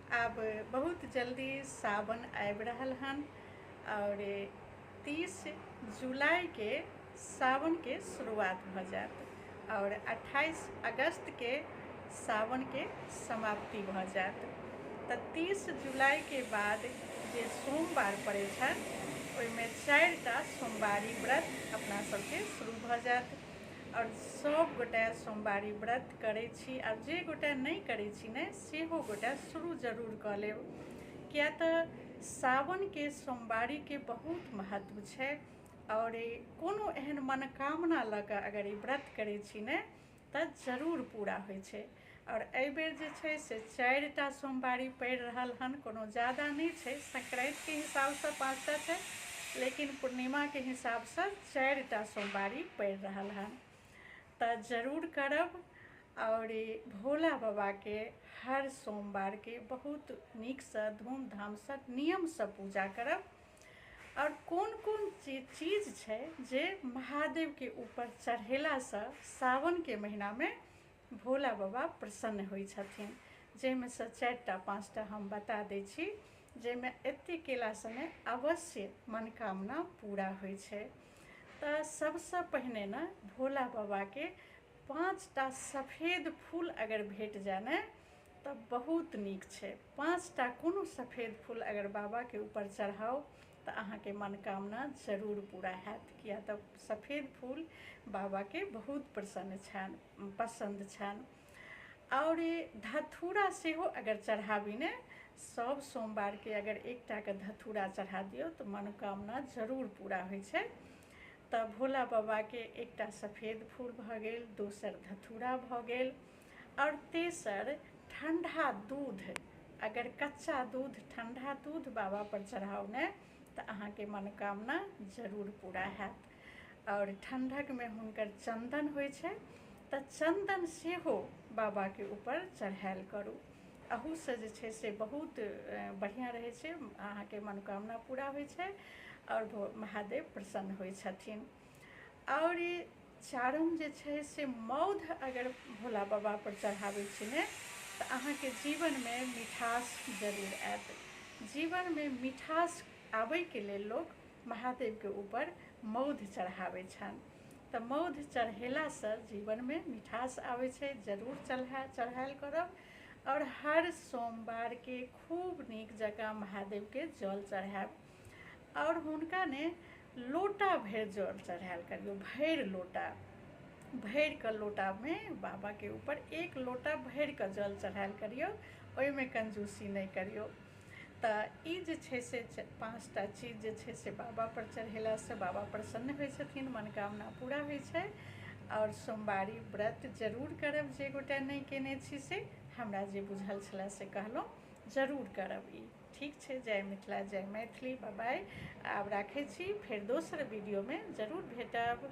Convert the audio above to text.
अब बहुत जल्दी सावन आबि रहल हन और 30 जुलाई के सावन के शुरुआत भ जात और 28 अगस्त के सावन के समाप्ति भ जात। तो 30 जुलाई के बाद जे सोमवार पड़े छन ओइमे 4टा सोमवारी व्रत अपना सबके शुरू भ जात और सब गोटा सोमवारी व्रत करै छी। और जे गोटा नहीं करै छी ने सेहो गोटा शुरू जरूर क लेब, किया तऽ सावन के सोमवारी के बहुत महत्व छै और कोनो एहन मनोकामना लऽ कऽ अगर ई व्रत करै छी ने तऽ जरूर पूरा होइ छै। और एहि बेर जे छै से 4टा सोमवारी पड़ि रहल हन, कोनो ज़्यादा नहीं छै, संक्रांति के हिसाब से 5टा छै लेकिन पूर्णिमा के हिसाब से 4टा सोमवारी पड़ि रहल हन। तो जरूर करब और भोला बाबा के हर सोमवार के बहुत नीक से धूमधाम से नियम से पूजा करब। और कोन कोन चीज छै जे महादेव के ऊपर चढ़ेला से सावन के महीना में भोला बाबा प्रसन्न होइ छथिन, जेमे से 4टा 5टा हम बता दै छी, जेमे एते केला से ने अवश्य मनोकामना पूरा होइ छै। तो सबसे पहिने ना भोला बाबा के 5टा सफेद फूल अगर भेट जाए ने तो बहुत नीक छै। 5टा कोनो सफेद फूल अगर बाबा के ऊपर चढ़ाओ तो अहाँ के मनोकामना जरूर पूरा हैत, किया तो सफेद फूल बाबा के बहुत पसंद छन। और धतूरा सेहो अगर चढ़ाबी ने, सब सोमवार के अगर 1टा के धतूरा चढ़ा दियो तो मनोकामना जरूर पूरा होइ छै। तो भोला बाबा के 1टा सफेद फूल भ गेल, दोसर धतूरा भ गेल और तेसर ठंडा दूध। अगर कच्चा दूध, ठंडा दूध बाबा पर चढ़ाओ ने तो अहाँ के मनोकामना जरूर पूरा हैत। और ठंडक में हुनकर चंदन होइ छै तो चंदन सेहो बाबा के ऊपर चढ़ायल करू, अहू से जे छै से बहुत बढ़िया रहे छै, अहाँ के मनोकामना पूरा होइ छै और महादेव प्रसन्न होइ छथिन। और चारम जे छै से मौध अगर भोला बाबा पर चढ़ाबै छी ने तो अहाँ के जीवन में मिठास जरूर आयत। जीवन में मिठास आबै के लेल लोग महादेव के ऊपर मौध चढ़ाबै छन। तो मौध चढ़ेला से जीवन में मिठास आबै छै, जरूर चढ़ायल करब। और हर सोमवार के खूब नीक जगह महादेव के जल चढ़ायब और हुनका ने लोटा भरि जल चढ़ायल करियो, भरि के लोटा में बाबा के ऊपर 1 लोटा भरि के जल चढ़ायल करियो, ओहि में कंजूसी नहीं करियो। तो ई जे छै से 5टा चीज जे छै से बाबा पर चढ़ेला से बाबा प्रसन्न होइ छथिन, मनोकामना पूरा होइ छै। और सोमवारी व्रत जरूर करब, जे गोटा नहीं केने छी से हमरा जे बुझल छला से कहलहुँ, जरूर करब ई। ठीक छै, जय मिथिला जय मैथिली, बाय बाय। आब राखै छी, फेर दोसर वीडियो में जरूर भेटब।